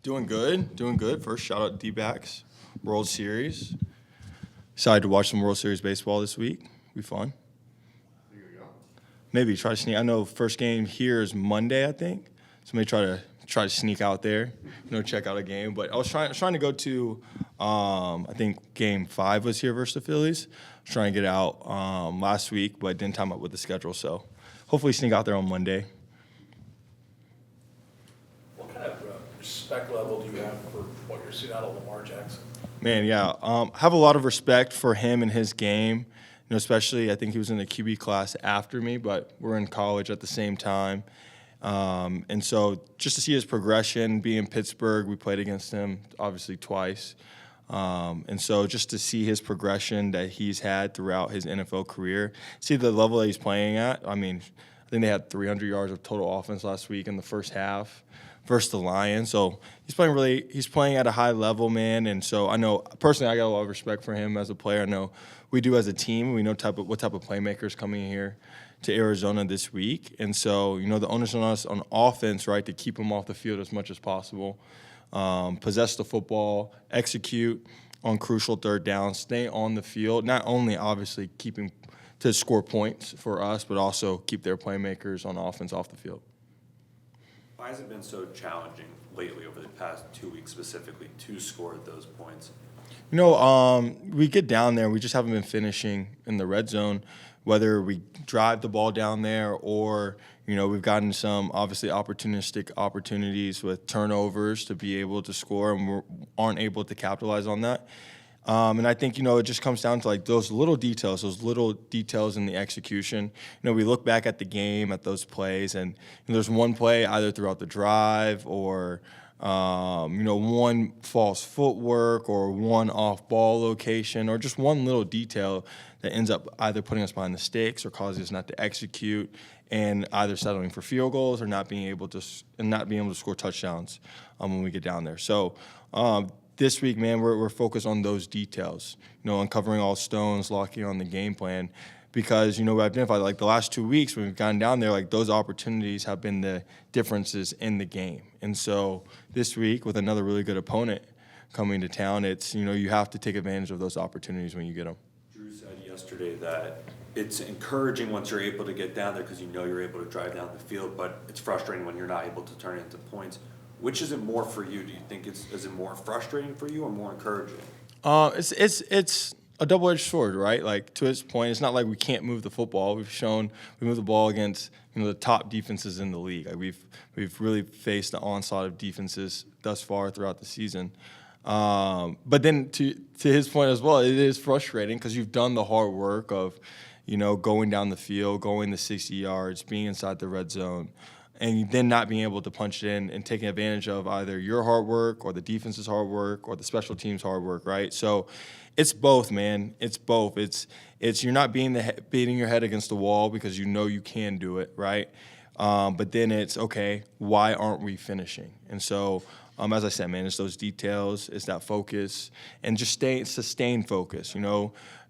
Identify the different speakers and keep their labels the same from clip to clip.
Speaker 1: Doing good. First, shout out D-backs, World Series. Excited to watch some World Series baseball this week. Be fun. Maybe try to sneak. I know first game here is Monday, I think. So maybe try to sneak out there, check out a game. But I was trying to go to, I think Game 5 was here versus the Phillies. I was trying to get out last week, but didn't time up with the schedule. So hopefully sneak out there on Monday.
Speaker 2: What kind of respect level do you have for what you're seeing out of Lamar Jackson?
Speaker 1: Man, yeah. I have a lot of respect for him and his game. Especially I think he was in the QB class after me, but we're in college at the same time. And so just to see his progression, being in Pittsburgh, we played against him obviously twice. And so just to see his progression that he's had throughout his NFL career, see the level that he's playing at. I mean, I think they had 300 yards of total offense last week in the first half versus the Lions. So he's playing at a high level, man. And so I know personally I got a lot of respect for him as a player. I know we do as a team. We know what type of playmakers coming here to Arizona this week. And so, the onus on us on offense, right, to keep them off the field as much as possible, possess the football, execute on crucial third downs, stay on the field, not only obviously keeping to score points for us, but also keep their playmakers on offense off the field.
Speaker 3: Why has it been so challenging lately over the past 2 weeks specifically to score those points?
Speaker 1: We get down there, we just haven't been finishing in the red zone, whether we drive the ball down there or, we've gotten some obviously opportunistic opportunities with turnovers to be able to score, and we aren't able to capitalize on that. And I think, it just comes down to like those little details in the execution. We look back at the game, at those plays, and there's one play either throughout the drive or one false footwork or one off-ball location or just one little detail that ends up either putting us behind the sticks or causing us not to execute and either settling for field goals or not being able to score touchdowns when we get down there. So this week, man, we're focused on those details, uncovering all stones, locking on the game plan. Because, we identified, like, the last 2 weeks when we've gone down there, like, those opportunities have been the differences in the game. And so this week, with another really good opponent coming to town, it's, you have to take advantage of those opportunities when you get them.
Speaker 3: Drew said yesterday that it's encouraging once you're able to get down there because you're able to drive down the field, but it's frustrating when you're not able to turn it into points. Which is it more for you? Do you think is it more frustrating for you or more encouraging?
Speaker 1: It's a double-edged sword, right? Like, to his point, it's not like we can't move the football. We've shown we move the ball against the top defenses in the league. Like, we've really faced the onslaught of defenses thus far throughout the season. But then to his point as well, it is frustrating because you've done the hard work of going down the field, going the 60 yards, being inside the red zone, and then not being able to punch it in and taking advantage of either your hard work or the defense's hard work or the special teams' hard work, right? So it's both, man. It's both. It's you're not beating your head against the wall because you can do it, right? But then it's, okay, why aren't we finishing? And so, as I said, man, it's those details, it's that focus, and just sustained focus,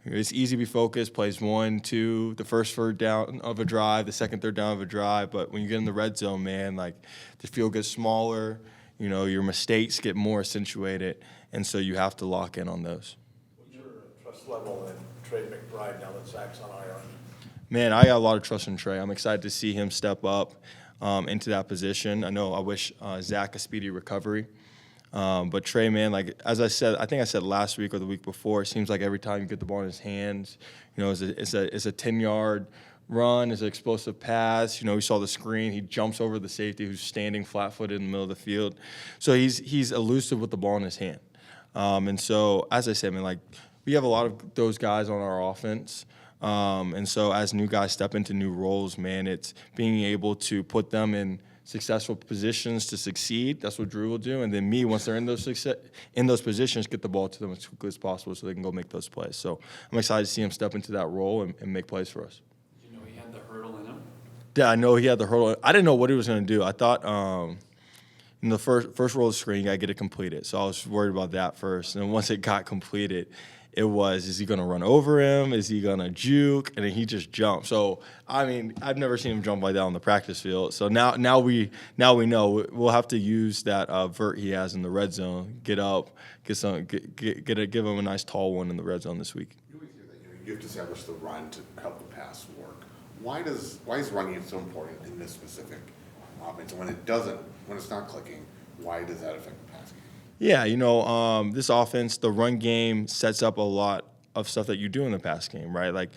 Speaker 1: It's easy to be focused, plays 1, 2, the first third down of a drive, the second third down of a drive. But when you get in the red zone, man, like the field gets smaller, your mistakes get more accentuated, and so you have to lock in on those.
Speaker 2: What's your trust level in Trey McBride now that Zach's on IR?
Speaker 1: Man, I got a lot of trust in Trey. I'm excited to see him step up into that position. I wish Zach a speedy recovery. But Trey, man, like as I think I said last week or the week before, it seems like every time you get the ball in his hands, it's a 10-yard run, it's an explosive pass. We saw the screen. He jumps over the safety who's standing flat-footed in the middle of the field. So he's elusive with the ball in his hand. And so, as I said, man, like we have a lot of those guys on our offense. And so as new guys step into new roles, man, it's being able to put them in successful positions to succeed. That's what Drew will do. And then me, once they're in those positions, get the ball to them as quickly as possible so they can go make those plays. So I'm excited to see him step into that role and make plays for us.
Speaker 3: Did you know he had the hurdle in him?
Speaker 1: Yeah, I know he had the hurdle. I didn't know what he was going to do. I thought in the first roll of the screen, you got to get it completed. So I was worried about that first. And once it got completed, it was, is he going to run over him? Is he going to juke? And then he just jumped. So, I mean, I've never seen him jump like that on the practice field. So now we know we'll have to use that vert he has in the red zone, get up, give him a nice tall one in the red zone this week.
Speaker 4: You always hear that, you have to establish the run to help the pass work. Why is running so important in this specific offense? And when it's not clicking, why does that affect the pass game?
Speaker 1: Yeah, this offense, the run game sets up a lot of stuff that you do in the pass game, right? Like,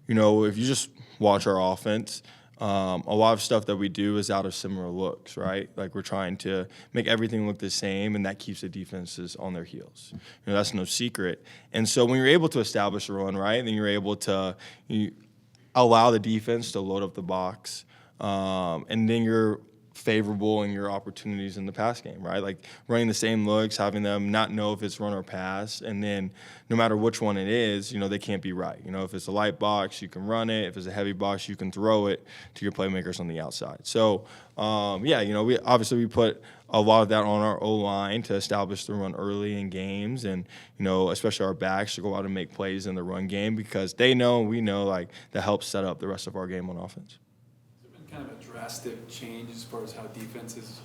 Speaker 1: if you just watch our offense, a lot of stuff that we do is out of similar looks, right? Like we're trying to make everything look the same, and that keeps the defenses on their heels. That's no secret. And so when you're able to establish a run, right, then you're able to allow the defense to load up the box, and then you're favorable in your opportunities in the pass game, right? Like running the same looks, having them not know if it's run or pass, and then no matter which one it is, they can't be right. If it's a light box, you can run it. If it's a heavy box, you can throw it to your playmakers on the outside. So, we put a lot of that on our O-line to establish the run early in games, and especially our backs to go out and make plays in the run game because they know and we know like that helps set up the rest of our game on offense.
Speaker 5: Kind of a drastic change as far as how defense is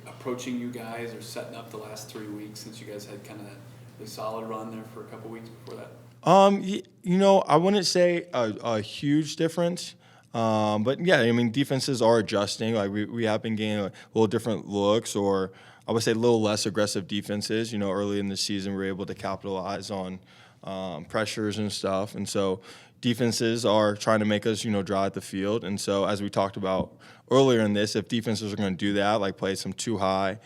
Speaker 5: approaching you guys or setting up the last 3 weeks since you guys had kind of that solid run there for a couple weeks before that?
Speaker 1: I wouldn't say a huge difference. But yeah, I mean, defenses are adjusting. Like we have been getting a little different looks, or I would say a little less aggressive defenses. Early in the season, we were able to capitalize on pressures and stuff, and so defenses are trying to make us, draw at the field. And so as we talked about earlier in this, if defenses are going to do that, like play some too high,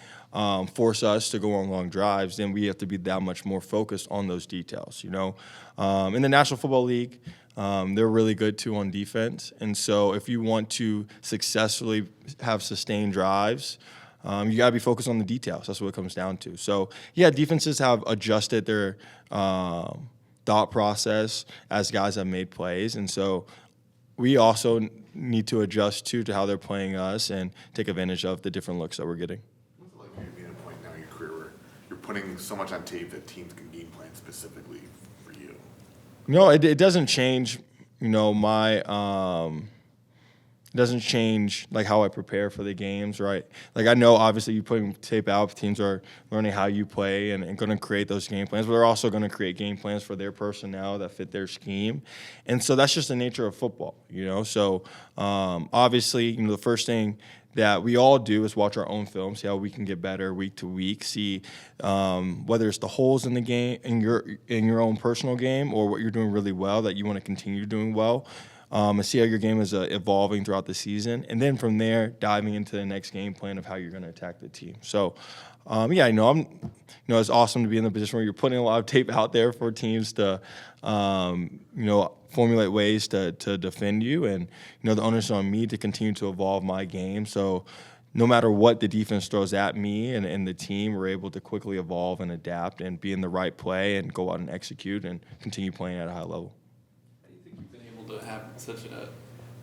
Speaker 1: force us to go on long drives, then we have to be that much more focused on those details, In the National Football League, they're really good, too, on defense. And so if you want to successfully have sustained drives, you got to be focused on the details. That's what it comes down to. So, yeah, defenses have adjusted their thought process as guys have made plays. And so we also need to adjust, too, to how they're playing us and take advantage of the different looks that we're getting.
Speaker 4: What's it like for you being at a point now in your career where you're putting so much on tape that teams can game plan specifically for you?
Speaker 1: No, it doesn't change, it doesn't change like how I prepare for the games, right? Like I know obviously you putting tape out, teams are learning how you play and going to create those game plans, but they're also going to create game plans for their personnel that fit their scheme. And so that's just the nature of football, So obviously, the first thing that we all do is watch our own film, see how we can get better week to week, see whether it's the holes in the game, in your own personal game, or what you're doing really well that you want to continue doing well. And see how your game is evolving throughout the season, and then from there diving into the next game plan of how you're going to attack the team. So, it's awesome to be in the position where you're putting a lot of tape out there for teams to, formulate ways to defend you, and the onus is on me to continue to evolve my game. So, no matter what the defense throws at me and the team, we're able to quickly evolve and adapt and be in the right play and go out and execute and continue playing at a high level.
Speaker 5: To have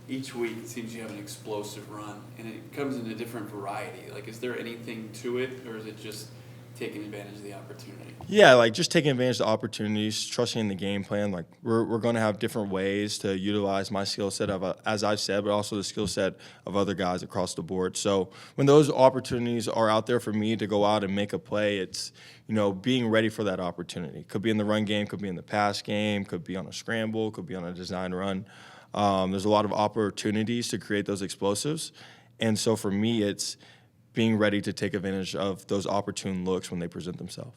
Speaker 5: each week it seems you have an explosive run and it comes in a different variety. Like, is there anything to it, or is it just taking advantage of the opportunity?
Speaker 1: Yeah, like just taking advantage of the opportunities, trusting in the game plan. Like we're going to have different ways to utilize my skill set as I've said, but also the skill set of other guys across the board. So when those opportunities are out there for me to go out and make a play, it's being ready for that opportunity. Could be in the run game, could be in the pass game, could be on a scramble, could be on a design run. There's a lot of opportunities to create those explosives. And so for me, it's being ready to take advantage of those opportune looks when they present themselves.